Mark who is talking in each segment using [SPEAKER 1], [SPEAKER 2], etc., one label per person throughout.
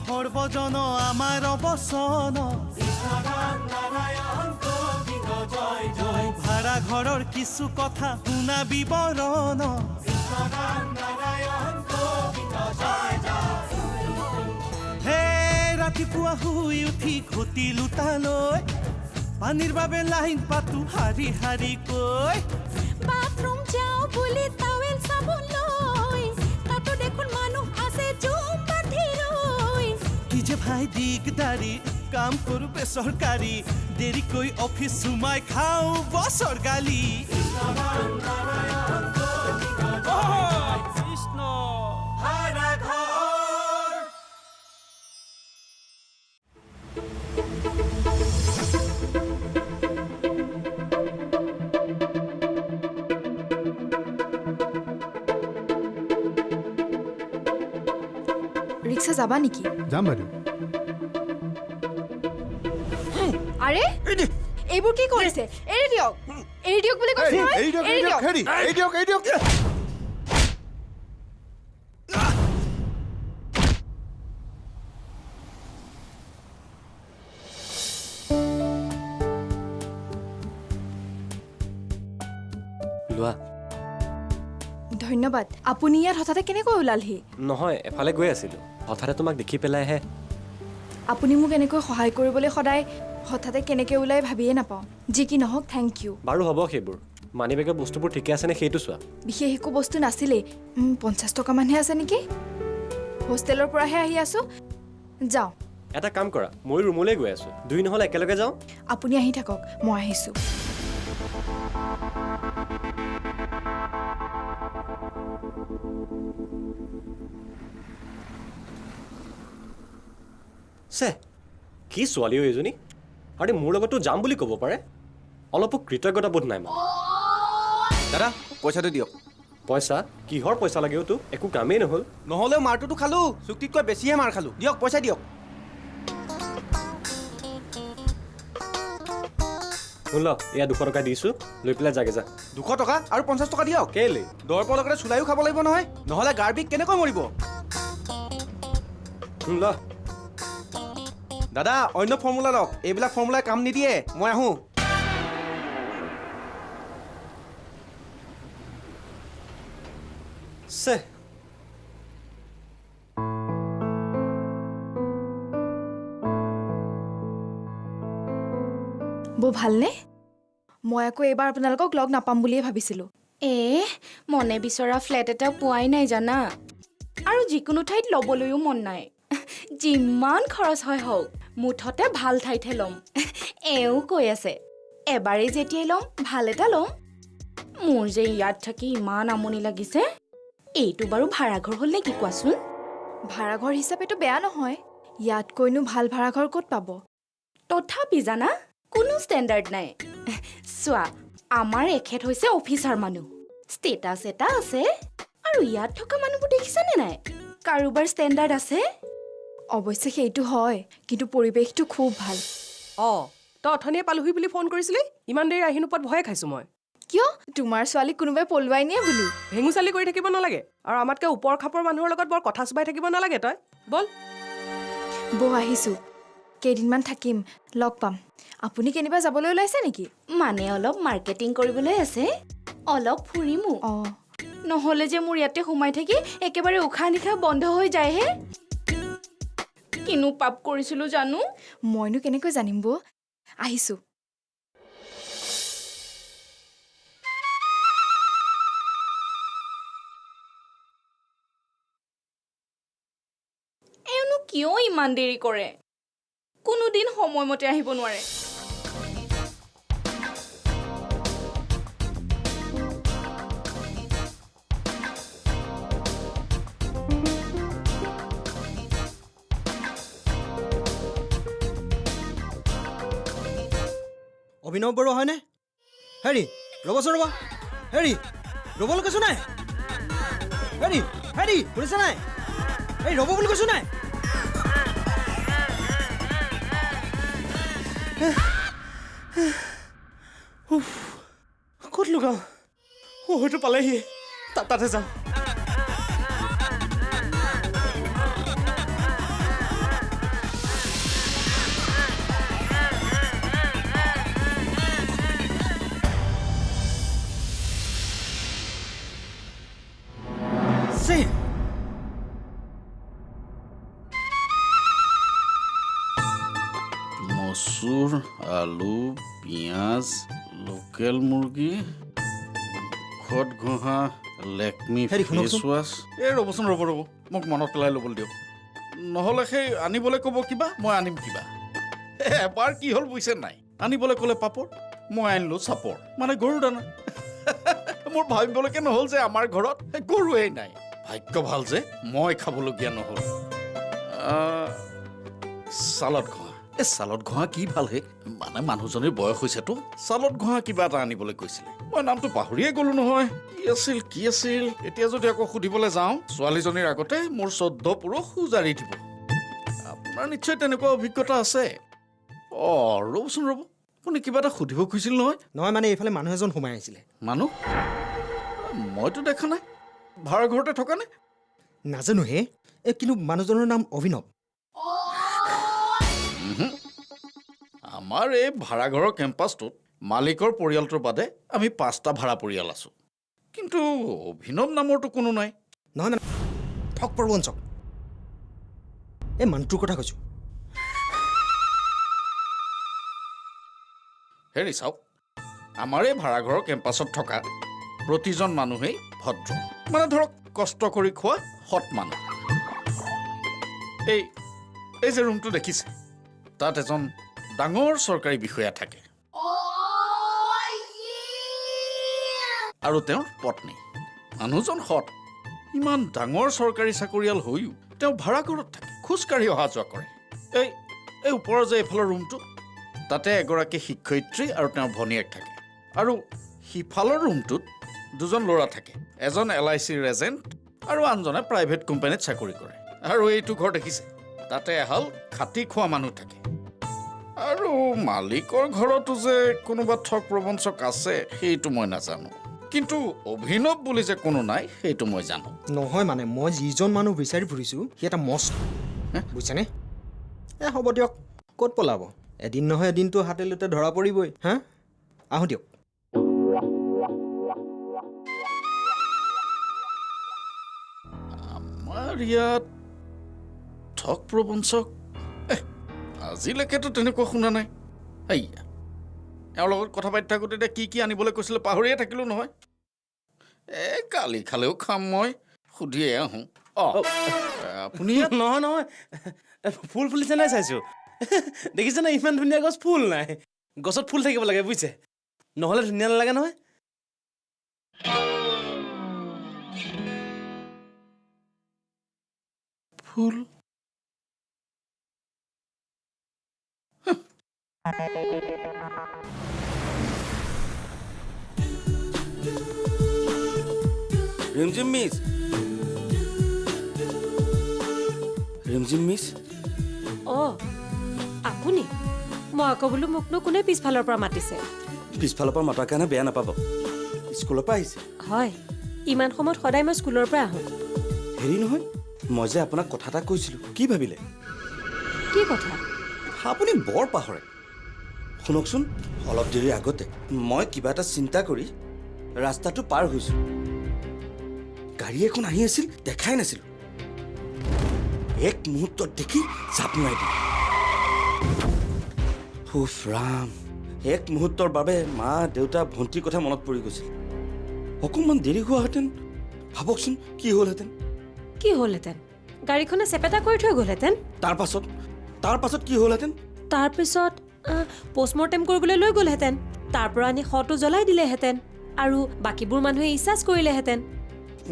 [SPEAKER 1] সৰ্বজন আমাৰ বচন ভাড়া ঘৰৰ কিছু কথা শুনা বিৱৰণ হে ৰাতিপুৱা শুই উঠি ঘটিলো তালৈ পানীৰ বাবে লাইন পাতো শাৰী শাৰী কৈ
[SPEAKER 2] বাথৰুম যাওঁ বুলি টাৱেল চাবলৈ তাতো দেখোন মানুহ আছে জুম বান্ধি ৰৈ
[SPEAKER 1] কি যে ভাই দিগদাৰি কাম কৰো বেচৰকাৰী দেৰিকৈ অফিচ সোমাই খাওঁ বছৰ গালি কৃষ্ণ ভাড়া ঘৰ
[SPEAKER 3] ৰিক্সা যাবা নেকি?
[SPEAKER 4] যাম বাইদেউ।
[SPEAKER 3] আৰে এইবোৰ কি কৰিছে? এৰি দিয়ক বুলি কৈছে নহয়। এৰি দিয়ক।
[SPEAKER 5] লোৱা।
[SPEAKER 3] ধন্যবাদ। আপুনি ইয়াত হঠাতে কেনেকৈ ওলালহি?
[SPEAKER 5] নহয়, এফালে গৈ আছিলোঁ। হঠাতে তোমাক দেখি পেলাইহে।
[SPEAKER 3] আপুনি মোক এনেকৈ সহায় কৰিবলৈ সদায় হঠাতে কেনেকৈ ওলাই ভাবিয়ে নাপাওঁ। যি কি নহওক থেংক ইউ।
[SPEAKER 5] বাৰু হ'ব সেইবোৰ। মানি বেগৰ বস্তুবোৰ ঠিকে আছেনে সেইটো চোৱা।
[SPEAKER 3] বিশেষ একো বস্তু নাছিলেই। 50 টকামানহে আছে নেকি? হোষ্টেলৰ পৰাহে আহি আছোঁ। যাওঁ।
[SPEAKER 5] এটা কাম কৰা, মই ৰুমলৈ গৈ আছোঁ। দুই নহ'লে একেলগে যাওঁ।
[SPEAKER 3] আপুনি আহি থাকক, মই আহিছোঁ।
[SPEAKER 5] চে কি ছোৱালীও এইজনী আৰে মোৰ লগতো যাম বুলি ক'ব পাৰে অলপো কৃতজ্ঞতা বোধ নাই
[SPEAKER 6] দাদা পইচাটো দিয়ক
[SPEAKER 5] পইচা কিহৰ পইচা লাগেও তো একো কামেই নহ'ল
[SPEAKER 6] নহ'লেও মাৰটোতো খালো চুক্তিতকৈ বেছিহে মাৰ খালো দিয়ক পইচা দিয়ক
[SPEAKER 5] শুন ল এয়া 200 টকা দিছোঁ লৈ পেলাই যাগে যা
[SPEAKER 6] 200 টকা আৰু 50 টকা দিয়ক
[SPEAKER 5] কেলে
[SPEAKER 6] দৰপৰ লগতে চুলাইও খাব লাগিব নহয় নহ'লে গাৰ্বিক কেনেকৈ মৰিব
[SPEAKER 5] শুন ল
[SPEAKER 6] দাদা অন্য ফৰ্মুলা লওক এইবিলাক ফৰ্মুলাই কাম নিদিয়ে মই আহোঁ
[SPEAKER 5] চে
[SPEAKER 3] বৌ ভালনে? মই আকৌ এইবাৰ আপোনালোকক লগ নাপাম বুলিয়ে ভাবিছিলোঁ।
[SPEAKER 2] মনে বিচৰা ফ্লেট এটা পোৱাই নাই জানা আৰু যিকোনো ঠাইত ল'বলৈও মন নাই যিমান খৰচ হয় হওক মুঠতে ভাল ঠাইতহে ল'ম এও কৈ আছে এবাৰেই যেতিয়াই ল'ম ভাল এটা ল'ম মোৰ যে ইয়াত থাকি ইমান আমনি লাগিছে এইটো বাৰু ভাড়াঘৰ হ'ল নে কি কোৱাচোন
[SPEAKER 3] ভাড়াঘৰ হিচাপেতো বেয়া নহয় ইয়াতকৈনো ভাল ভাড়াঘৰ ক'ত পাব
[SPEAKER 2] তথাপি জানা কোনো ষ্টেণ্ডাৰ্ড নাই চোৱা আমাৰ এখেত হৈছে অফিচাৰ মানুহ ষ্টেটাছ এটা আছে আৰু ইয়াত থকা মানুহবোৰ দেখিছানে নাই কাৰোবাৰ ষ্টেণ্ডাৰ্ড আছে
[SPEAKER 3] অৱশ্যে সেইটো হয় কিন্তু পৰিৱেশটো খুব ভাল
[SPEAKER 7] তই অথনিয়ে পালোহি বুলি ফোন কৰিছিলি ইমান দেৰি আহি নোপোৱাত ভয়ে খাইছোঁ মই
[SPEAKER 3] কিয় তোমাৰ ছোৱালী কোনোবাই পলুৱাই নিয়ে বুলি
[SPEAKER 7] ভেঙুচালি কৰি থাকিব নালাগে আৰু আমাতকৈ ওপৰ খাপৰ মানুহৰ লগত বৰ কথা চুবাই থাকিব নালাগে তই বল
[SPEAKER 3] বৌ আহিছোঁ কেইদিনমান থাকিম লগ পাম আপুনি কেনিবা যাবলৈ ওলাইছে নেকি
[SPEAKER 2] মানে অলপ মাৰ্কেটিং কৰিবলৈ আছে অলপ ফুৰিমো নহ'লে যে মোৰ ইয়াতে সোমাই থাকি একেবাৰে উশাহ নিশাহ বন্ধ হৈ যায়হে কিনো পাপ কৰিছিলোঁ জানো
[SPEAKER 3] মইনো কেনেকৈ জানিম বৌ আহিছোঁ
[SPEAKER 2] এওঁনো কিয় ইমান দেৰি কৰে কোনোদিন সময়মতে আহিব নোৱাৰে
[SPEAKER 8] অভিনৱ বড়ো হয়নে হেৰি ৰ'বচোন ৰ'ব হেৰি ৰ'বলৈ কৈছোঁ নাই হেৰি হেৰি শুনিছে নাই এই ৰ'ব বুলি কৈছোঁ নাই
[SPEAKER 1] ক'ত লুকাওঁ হয়তো পালেহি তাতে যাম
[SPEAKER 8] See?
[SPEAKER 4] মচুৰ আলু পিঁয়াজ লোকেল মুৰ্গী খট ঘঁহা লেকমি
[SPEAKER 8] হেৰি,
[SPEAKER 4] ফেচ
[SPEAKER 8] শুনকচোন।
[SPEAKER 4] ৱাছ এই ৰ'বচোন ৰ'ব মোক মনত পেলাই ল'বলৈ দিয়ক নহ'লে সেই আনিবলৈ ক'ব কিবা মই আনিম কিবা এবাৰ কি হ'ল বুজিছে নাই আনিবলৈ ক'লে পাপৰ মই আনিলোঁ চাপৰ মানে গৰু দানা মোৰ ভাবিবলৈকে নহ'ল যে আমাৰ ঘৰত গৰুৱেই নাই ভাগ্য ভাল যে মই খাবলগীয়া নহ'ল চালাড ঘঁহা এই চালাড ঘঁহা কি ভাল হে মানে মানুহজনীৰ বয়স হৈছেতো চালাড ঘঁহা কিবা এটা আনিবলৈ কৈছিলে মই নামটো পাহৰিয়ে গ'লো নহয় কি আছিল এতিয়া যদি আকৌ সুধিবলৈ যাওঁ ছোৱালীজনীৰ আগতে মোৰ 14 পুৰুষ জাৰি দিব আপোনাৰ নিশ্চয় তেনেকুৱা অভিজ্ঞতা আছে ৰ'বচোন ৰ'ব আপুনি কিবা এটা সুধিব খুজিছিল নহয়
[SPEAKER 8] নহয় মানে এইফালে মানুহ এজন সোমাই আহিছিলে
[SPEAKER 4] মানুহ মইতো দেখা নাই ভাড়া ঘৰতে থকা নে
[SPEAKER 8] নাজানো হে কিন্তু মানুহজনৰ নাম অভিনৱ
[SPEAKER 4] আমাৰ এই ভাড়াঘৰৰ কেম্পাছটোত মালিকৰ পৰিয়ালটোৰ বাদে আমি 5টা ভাড়া পৰিয়াল আছোঁ কিন্তু অভিনৱ নামৰতো কোনো নাই
[SPEAKER 8] নহয় মানে ঠক প্ৰবঞ্চক এই মানুহটোৰ কথা কৈছোঁ
[SPEAKER 4] হেৰি চাওক আমাৰ এই ভাড়াঘৰৰ কেম্পাছত থকা প্ৰতিজন মানুহেই ভদ্ৰ মানে ধৰক কষ্ট কৰি খোৱা সৎ মানুহ এই যে ৰুমটো দেখিছে তাত এজন ডাঙৰ চৰকাৰী বিষয়া থাকে আৰু তেওঁৰ পত্নী মানুহজন সৎ ইমান ডাঙৰ চৰকাৰী চাকৰিয়াল হৈও তেওঁ ভাড়াঘৰত থাকে খোজকাঢ়ি অহা যোৱা কৰে এই ওপৰৰ যে এইফালৰ ৰুমটো তাতে এগৰাকী শিক্ষয়িত্ৰী আৰু তেওঁৰ ভনীয়েক থাকে আৰু সিফালৰ ৰুমটোত দুজন ল'ৰা থাকে এজন LICৰ এজেণ্ট আৰু আনজনে প্ৰাইভেট কোম্পানীত চাকৰি কৰে আৰু এইটো ঘৰ দেখিছে তাতে এহাল খাটি খোৱা মানুহ থাকে আৰু মালিকৰ ঘৰতো যে কোনোবা ঠক প্ৰবঞ্চক আছে সেইটো মই নাজানো কিন্তু অভিনৱ বুলি যে কোনো নাই সেইটো মই জানো
[SPEAKER 8] নহয় মানে মই যিজন মানুহ বিচাৰি ফুৰিছোঁ সি এটা মস্ত বুজিছেনে হ'ব দিয়ক ক'ত পলাব এদিন নহয় এদিনটো হাতে লোতে ধৰা পৰিবই হা আহোঁ দিয়ক
[SPEAKER 4] আমাৰ ইয়াত ঠক প্ৰবঞ্চক আজিলৈকেতো তেনেকুৱা শুনা নাই এয়া এওঁৰ লগত কথা পাতি থাকোঁতে এতিয়া কি আনিবলৈ কৈছিলে পাহৰিয়ে থাকিলোঁ নহয় কালি খালেও খাম মই সুধিয়ে আহোঁ আপুনি
[SPEAKER 1] নহয় ফুল ফুলিছে নাই চাইছোঁ দেখিছে নাই ইমান ধুনীয়া গছ ফুল নাই গছত ফুল থাকিব লাগে বুজিছে নহ'লে ধুনীয়া নালাগে নহয়
[SPEAKER 4] ফুল
[SPEAKER 6] ৰিমঝিম মিছ
[SPEAKER 7] অঁ আপুনি মই আকৌ বোলো মোকনো কোনে পিছফালৰ পৰা মাতিছে
[SPEAKER 6] পিছফালৰ পৰা মাতাৰ কাৰণে বেয়া নাপাব স্কুলৰ পৰা আহিছে
[SPEAKER 7] হয় ইমান সময়ত সদায় মই স্কুলৰ পৰা আহোঁ
[SPEAKER 6] হেৰি নহয় মই যে আপোনাক কথা এটা কৈছিলোঁ কি ভাবিলে
[SPEAKER 7] কি কথা
[SPEAKER 6] আপুনি বৰ পাহৰে শুনকচোন অলপ দেৰি আগতে মই কিবা এটা চিন্তা কৰি ৰাস্তাটো পাৰ হৈছোঁ গাড়ী এখন আহি আছিল দেখাই নাছিলোঁ এক মুহূৰ্তত দেখি জাপ মাৰি দিলোঁ উফ ৰাম এক মুহূৰ্তৰ বাবে মা দেউতা ভণ্টিৰ কথা মনত পৰি গৈছিল অকণমান দেৰি হোৱাহেঁতেন ভাবকচোন কি হ'লহেঁতেন
[SPEAKER 7] কি হ'লহেঁতেন গাড়ীখনে চেপেটা কৰি থৈ গ'লহেঁতেন
[SPEAKER 6] তাৰ পাছত কি হ'লহেঁতেন
[SPEAKER 7] তাৰপিছত পষ্টমৰ্টেম কৰিবলৈ লৈ গ'লহেঁতেন তাৰ পৰা আনি শটো জ্বলাই দিলেহেঁতেন আৰু বাকীবোৰ মানুহে ইচ্ছাচ কৰিলেহেঁতেন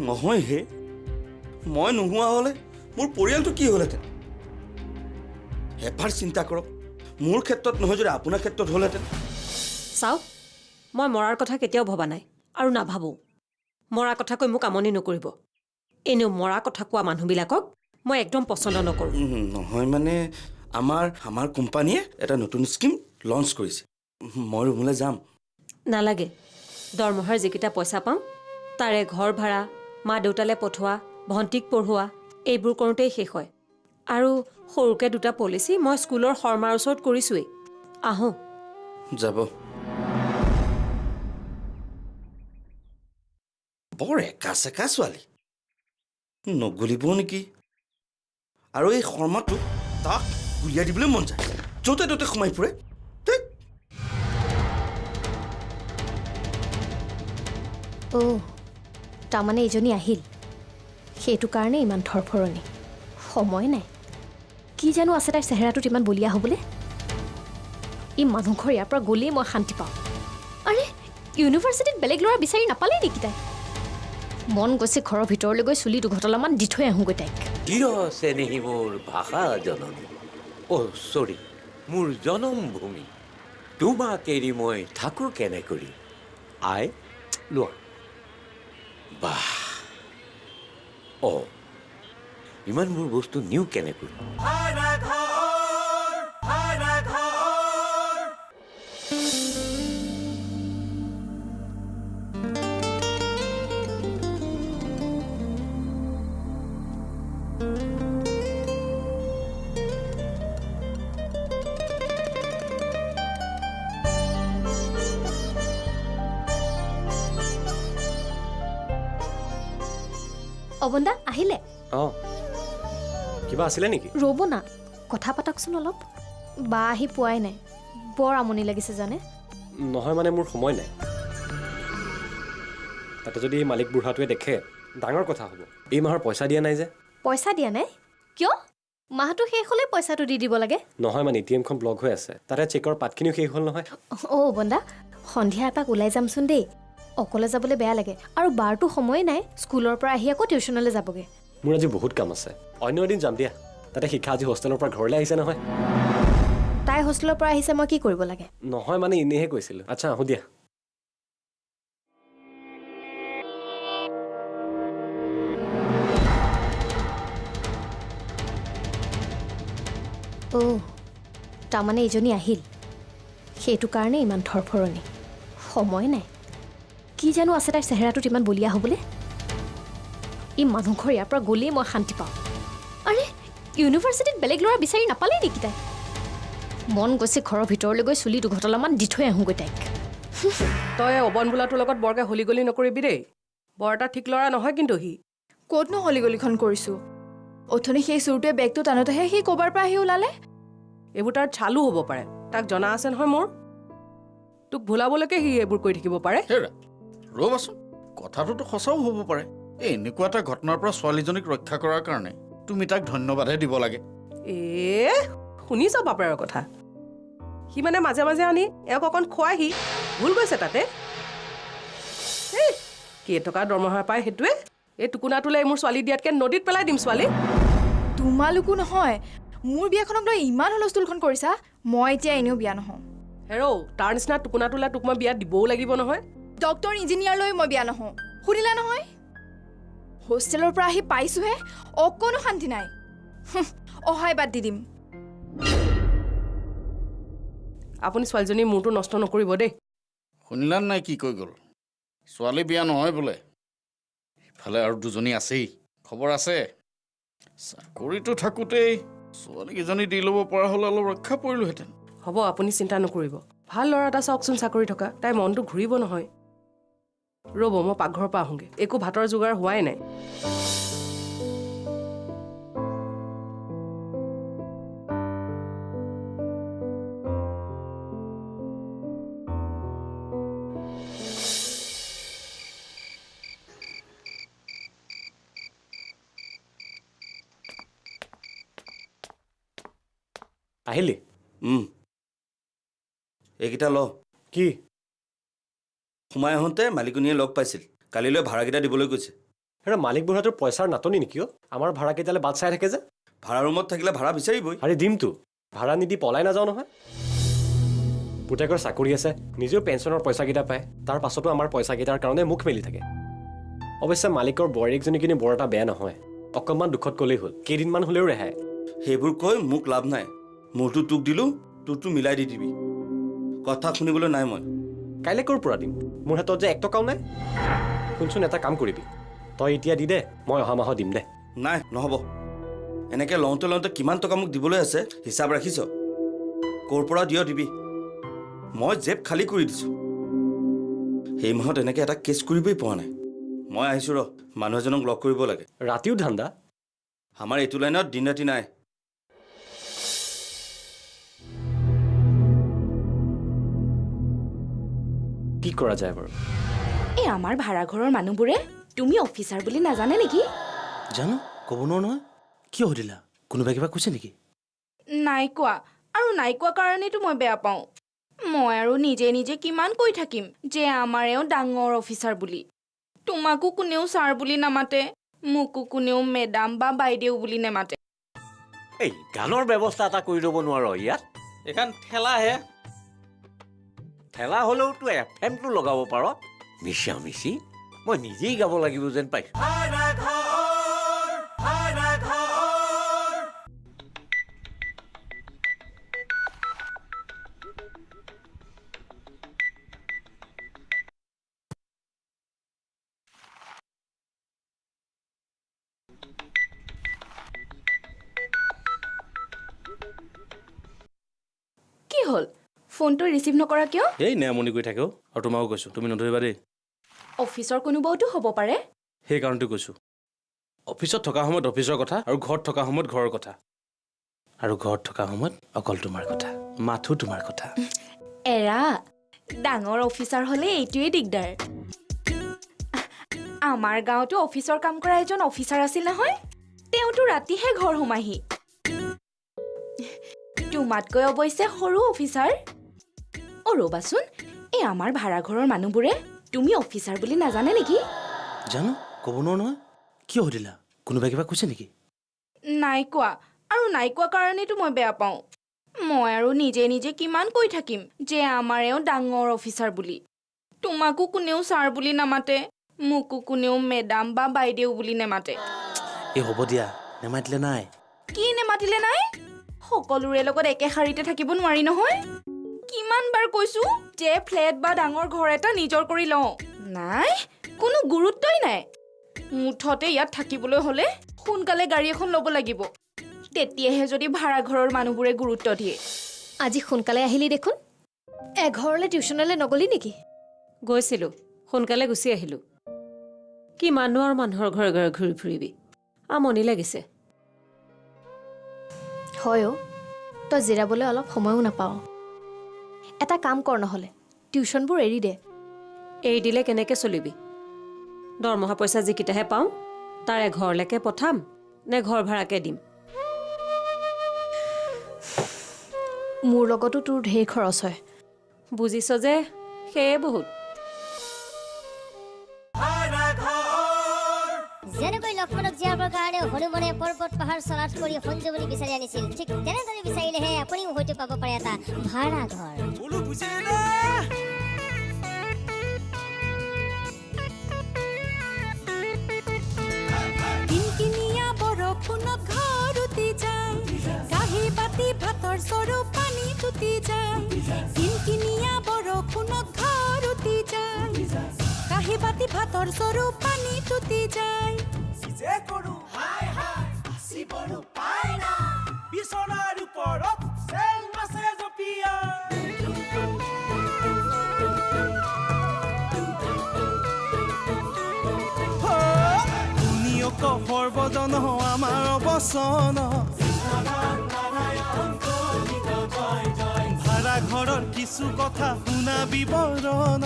[SPEAKER 6] নহয় হে মই নোহোৱা হ'লে মোৰ পৰিয়ালটো কি হ'লহেঁতেন এবাৰ চিন্তা কৰক মোৰ ক্ষেত্ৰত নহয় যদি আপোনাৰ ক্ষেত্ৰত হ'লহেঁতেন
[SPEAKER 7] চাওক মই মৰাৰ কথা কেতিয়াও ভবা নাই আৰু নাভাবোঁ মৰা কথা কৈ মোক আমনি নকৰিব এনেও মৰা কথা কোৱা মানুহবিলাকক মই একদম পচন্দ নকৰোঁ
[SPEAKER 6] নহয় মানে আমাৰ কোম্পানীয়ে এটা নতুন স্কিম লঞ্চ কৰিছে মই ৰুমলৈ যাম।
[SPEAKER 7] নালাগে। দৰমহাৰ যিকেইটা পইচা পাওঁ তাৰে ঘৰ ভাড়া, মা দেউতালৈ পঠোৱা, ভণ্টিক পঢ়োৱা এইবোৰ কৰোঁতেই শেষ হয়। আৰু সৰুকৈ 2টা পলিচি মই স্কুলৰ শৰ্মাৰ ওচৰত কৰিছোৱেই। আহোঁ।
[SPEAKER 6] যাব। বৰ একা চেকা ছোৱালী, নগলিব নেকি? আৰু এই শৰ্মাটো তাক উলিয়াই দিবলৈ মন যায়, য'তে ত'তে সোমাই ফুৰে। ধেৎ।
[SPEAKER 9] অ' তাৰমানে এইজনী আহিল, সেইটো কাৰণে ইমান থৰফৰণি। সময় নাই। কি জানো আছে তাইৰ চেহেৰাটোত ইমান বলিয়া হ'বলৈ? ই মানুহ ঘৰ ইয়াৰ পৰা গ'লেই মই শান্তি পাওঁ। আৰে ইউনিভাৰ্চিটিত বেলেগ ল'ৰা বিচাৰি নাপালেই নেকি তাই? মন গৈছে ঘৰৰ ভিতৰলৈ গৈ চুলি 2 ঘটলামান দি থৈ আহোঁগৈ তাইক।
[SPEAKER 10] কিয় চেনেহী মোৰ ভাষা জননী, অ' চৰি, মোৰ জনমভূমি। তোমাক এৰি মই থাকোঁ কেনে কৰি? আই লোৱা। বাহ, অ' ইমানবোৰ বস্তু নিওঁ কেনেকৈ?
[SPEAKER 9] অৱন্দা আহিলে?
[SPEAKER 5] অঁ, কিবা আছিলে নেকি?
[SPEAKER 9] ৰ'ব না, কথা পাতকচোন অলপ। বা আহি পোৱাই নাই, বৰ আমনি লাগিছে জানে।
[SPEAKER 5] নহয় মানে মোৰ সময় নাই। তাতে যদি এই মালিক বুঢ়াটোৱে দেখে ডাঙৰ কথা হ'ব। এই মাহৰ পইচা দিয়া নাই যে।
[SPEAKER 9] পইচা দিয়া নাই? কিয়? মাহটো শেষ হ'লে পইচাটো দি দিব লাগে।
[SPEAKER 5] নহয় মানে ATM-খন ব্লক হৈ আছে, তাতে চেকৰ পাতখিনিও শেষ হ'ল নহয়।
[SPEAKER 9] অ' বন্দা, সন্ধিয়া এপাক ওলাই যামচোন দেই। অকলে যাবলৈ বেয়া লাগে, আৰু বাৰটো সময় নাই, স্কুলৰ পৰা আহি আকৌ টিউশ্যনলৈ যাবগৈ।
[SPEAKER 5] মোৰ আজি বহুত কাম আছে, অন্য এদিন যাম দিয়া। তাতে শিক্ষা আজি হোষ্টেলৰ পৰা ঘৰলৈ আহিছে নহয়।
[SPEAKER 9] তাই হোষ্টেলৰ পৰা আহিছে, মই কি কৰিব লাগে?
[SPEAKER 5] নহয় মানে এনেইহে কৈছিলোঁ। আচ্ছা আহোঁ দিয়া।
[SPEAKER 9] অ' তাৰমানে এইজনী আহিল, সেইটো কাৰণে ইমান থৰফৰণি। সময় নাই। কি জানো আছে তাইৰ চেহেৰাটোত ইমান বলিয়া হ'বলৈ? ই মানুহ ঘৰ ইয়াৰ পৰা গ'লেই মই শান্তি পাওঁ। আৰে ইউনিভাৰ্চিটিত বেলেগ ল'ৰা বিচাৰি নাপালেই নেকি তাই? মন গৈছে ঘৰৰ ভিতৰলৈ গৈ চুলি 2 ঘটলামান দি থৈ আহোঁগৈ তাইক।
[SPEAKER 11] তই অবন বোলাটোৰ লগত বৰকে হলি গলি নকৰিবি দেই। বৰ এটা ঠিক ল'ৰা নহয় কিন্তু সি।
[SPEAKER 3] ক'তনো হলিগলিখন কৰিছোঁ? অথনি সেই চুৰটোৱে বেগটো টানোতেহে সি ক'ৰবাৰ পৰা আহি ওলালে।
[SPEAKER 11] এইবোৰ তাৰ চালু হ'ব পাৰে, তাক জনা আছে নহয় মোৰ। তোক ভুলাবলৈকে সি এইবোৰ কৰি থাকিব পাৰে।
[SPEAKER 4] হেৰা ৰ'বাচোন, কথাটোতো সঁচাও হ'ব পাৰে। এই এনেকুৱা এটা ঘটনাৰ পৰা ছোৱালীজনীক ৰক্ষা কৰাৰ কাৰণে তুমি তাক ধন্যবাদহে দিব লাগে।
[SPEAKER 11] শুনিছ বাপেৰৰ কথা? সি মানে মাজে মাজে আনি এওঁক অকণ খুৱাইহি, ভুল গৈছে তাতে। কেইটকা দৰমহা পায় সেইটোৱে? এই টুকুনাটোলৈ মোৰ ছোৱালী দিয়াতকৈ নদীত পেলাই দিম ছোৱালী।
[SPEAKER 3] তোমালোকো নহয়, মোৰ বিয়াখনক লৈ ইমান হুলস্থুলখন কৰিছা, মই এতিয়া এনেও বিয়া নহওঁ।
[SPEAKER 11] হেৰৌ, তাৰ নিচিনা টুকুনাটোলৈ তোক মই বিয়া দিবও লাগিব নহয়।
[SPEAKER 3] ডক্টৰ ইঞ্জিনিয়াৰ লৈ মই বিয়া নহওঁ, শুনিলা নহয়? হোষ্টেলৰ পৰা আহি পাইছোহে, অকণো শান্তি নাই। অহাই বাদ দি দিম।
[SPEAKER 11] আপুনি ছোৱালীজনীৰ মূৰটো নষ্ট নকৰিব দেই।
[SPEAKER 4] শুনিলা নাই কি কৈ গ'ল? ছোৱালী বিয়া নহয় বোলে। ইফালে আৰু 2জনী আছেই। খবৰ আছে? চাকৰিটো থাকোঁতেই ছোৱালীকেইজনী দি ল'ব পৰা হ'লে অলপ ৰক্ষা পৰিলোহেঁতেন।
[SPEAKER 11] হ'ব, আপুনি চিন্তা নকৰিব। ভাল ল'ৰা এটা চাওকচোন চাকৰি থকা, তাই মনটো ঘূৰিব নহয়। ৰ'ব, মই পাকঘৰৰ পৰা আহোঁগৈ। একো ভাতৰ যোগাৰ হোৱাই নাই।
[SPEAKER 5] আহিলি?
[SPEAKER 6] এইকেইটা ল।
[SPEAKER 5] কি?
[SPEAKER 6] সোমাই আহোঁতে মালিকনীয়ে লগ পাইছিল, কালিলৈ ভাড়াকেইটা দিবলৈ কৈছে।
[SPEAKER 5] হেৰা মালিক বুঢ়াটোৰ পইচাৰ নাটনি নেকি? আমাৰ ভাড়া কেইটালৈ বাট চাই থাকে যে।
[SPEAKER 6] ভাড়া ৰুমত থাকিলে ভাড়া বিচাৰিবই।
[SPEAKER 5] আৰে দিমতো, ভাড়া নিদি পলাই নাযাওঁ নহয়। পুতেকৰ চাকৰি আছে, নিজেও পেঞ্চনৰ পইচাকেইটা পায়, তাৰ পাছতো আমাৰ পইচাকেইটাৰ কাৰণে মুখ মেলি থাকে। অৱশ্যে মালিকৰ বোৱাৰীকজনী কিনি বৰ এটা বেয়া নহয়, অকণমান দুখত গ'লেই হ'ল, কেইদিনমান হ'লেও ৰেহাই।
[SPEAKER 6] সেইবোৰ কৈ মোক লাভ নাই। মোৰটো তোক দিলোঁ, তোৰটো মিলাই দি দিবি। কথা শুনিবলৈ নাই মই।
[SPEAKER 5] কাইলৈ ক'ৰ পৰা দিম? মোৰ হাতত যে 1 টকাও নাই। শুনচোন, এটা কাম কৰিবি, তই এতিয়া দি দে, মই অহা মাহত দিম দে।
[SPEAKER 6] নাই, নহ'ব। এনেকৈ লওঁতে লওঁতে কিমান টকা মোক দিবলৈ আছে হিচাপ ৰাখিছ? ক'ৰ পৰা দিয় দিবি। মই জেপ খালী কৰি দিছোঁ। সেই মাহত এনেকৈ এটা কেছ কৰিবই পোৱা নাই। মই আহিছোঁ ৰ, মানুহ এজনক লগ কৰিব লাগে।
[SPEAKER 5] ৰাতিও ধান্দা?
[SPEAKER 6] আমাৰ এইটো লাইনত দিন ৰাতি নাই।
[SPEAKER 5] কি কৰা যায় বাৰু?
[SPEAKER 2] এই আমাৰ ভাড়াঘৰৰ মানুহবোৰে তুমি অফিচাৰ বুলি নাজানে নেকি?
[SPEAKER 1] জানো, ক'ব নোৱাৰো নহয়। কিয় সুধিলা? কোনোবাই কিবা কৈছে নেকি?
[SPEAKER 2] নাই কোৱা, আৰু নাই কোৱা কাৰণেতো মই বেয়া পাওঁ। মই আৰু নিজে নিজে কিমান কৈ থাকিম যে আমাৰ এওঁ ডাঙৰ অফিচাৰ বুলি। তোমাকো কোনেও ছাৰ বুলি নামাতে, মোকো কোনেও মেডাম বা বাইদেউ বুলি নামাতে।
[SPEAKER 10] এই গানৰ ব্যৱস্থা এটা কৰি ল'ব নোৱাৰ ইয়াত?
[SPEAKER 4] এইখন ঠেলাহে।
[SPEAKER 10] ঠেলা হ'লেওতো FM-টো লগাব পাৰ। মিছা মিছি মই নিজেই গাব লাগিব যেন পাইছোঁ।
[SPEAKER 2] কি হ'ল? ফোনটো ৰিচিভ নকৰা কিয়?
[SPEAKER 1] এই নেমনি কৰি থাকে। আৰু তোমাকো কৈছোঁ, তুমি নধৰিবা দেই।
[SPEAKER 2] অফিচৰ কোনোবাওতো হ'ব পাৰে।
[SPEAKER 1] সেই কাৰণতে কৈছোঁ, অফিচত থকা সময়ত অফিচৰ কথা, আৰু ঘৰত থকা সময়ত ঘৰৰ কথা, আৰু ঘৰত থকা সময়ত অকল তোমাৰ কথা, মাথো তোমাৰ কথা।
[SPEAKER 2] এৰা, ডাঙৰ অফিচাৰ হ'লে এইটোৱেই দিগদাৰ। আমাৰ গাঁৱতো অফিচৰ কাম কৰা এজন অফিচাৰ আছিল নহয়। তেওঁতো ৰাতিহে ঘৰ সোমাহি। তোমাতকৈ অৱশ্যে সৰু অফিচাৰ। ৰ'বাচোন, এই আমাৰ ভাড়াঘৰৰ মানুহবোৰে তুমি অফিচাৰ বুলি নাজানে নেকি?
[SPEAKER 1] জানো, ক'ব নোৱাৰো নহয়। কিয় সুধিলা? কোনোবাই কিবা কৈছে নেকি?
[SPEAKER 2] নাই কোৱা, আৰু নাই কোৱা কাৰণেতো মই বেয়া পাওঁ। মই আৰু নিজে নিজে কিমান কৈ থাকিম যে আমাৰ এওঁ ডাঙৰ অফিচাৰ বুলি। তোমাকো কোনেও ছাৰ বুলি নামাতে, মোকো কোনেও মেডাম বা বাইদেউ বুলি নামাতে।
[SPEAKER 1] এই হ'ব দিয়া, নেমাতিলে নাই।
[SPEAKER 2] কি নেমাতিলে নাই? সকলোৰে লগত একে শাৰীতে থাকিব নোৱাৰি নহয়। কিমান বাৰ কৈছো যে ফ্লেট বা ডাঙৰ ঘৰ এটা নিজৰ কৰি লওঁ। নাই, কোনো গুৰুত্বই নাই। মুঠতে ইয়াত থাকিবলৈ হ'লে সোনকালে গাড়ী এখন ল'ব লাগিব। তেতিয়াহে যদি ভাড়াঘৰৰ মানুহবোৰে গুৰুত্ব দিয়ে।
[SPEAKER 9] আজি সোনকালে আহিলি দেখোন। এঘৰলৈ টিউশ্যনলৈ নগলি নেকি?
[SPEAKER 7] গৈছিলোঁ, সোনকালে গুচি আহিলোঁ। কিমাননো আৰু মানুহৰ ঘৰে ঘৰে ঘূৰি ফুৰিবি, আমনি লাগিছে।
[SPEAKER 9] হয় অ', তই জিৰাবলৈ অলপ সময়ো নাপাৱ। এটা কাম কৰ নহ'লে, টিউশ্যনবোৰ এৰি দে।
[SPEAKER 7] এৰি দিলে কেনেকৈ চলিবি? দৰমহা পইচা যিকেইটাহে পাওঁ তাৰে ঘৰলৈকে পঠাম নে ঘৰ ভাড়াকে দিম?
[SPEAKER 9] মোৰ লগতো তোৰ ঢেৰ খৰচ হয়।
[SPEAKER 7] বুজিছ যে, সেয়ে বহুত।
[SPEAKER 12] যেনেকৈ লক্ষ্মণক জীয়াবৰ কাৰণে হনুমানে পৰ্বত পাহাৰ চলাথ কৰি সঞ্জীৱনী বিচাৰি আনিছিল, ঠিক তেনেদৰে বিচাৰিলেহে আপুনিও হয়তো পাব পাৰে এটা ভাড়া ঘৰ।
[SPEAKER 13] কিনকিনিয়া বৰষুণত ঘৰ উটি যায়, কাঁহী বাতি ভাতৰ চৰু পানী তুটি যায়। কিনকিনিয়া বৰষুণত ঘৰ উটি যায়, কাঁহী বাতি ভাতৰ চৰু পানী তুটি যায়।
[SPEAKER 14] বিছনাৰ ওপৰত চেল মাছে জপিয়া, শুনিয়ক সৰ্বজন আমাৰ অৱচন, ভাড়া ঘৰৰ কিছু কথা শুনা বিৱৰণ।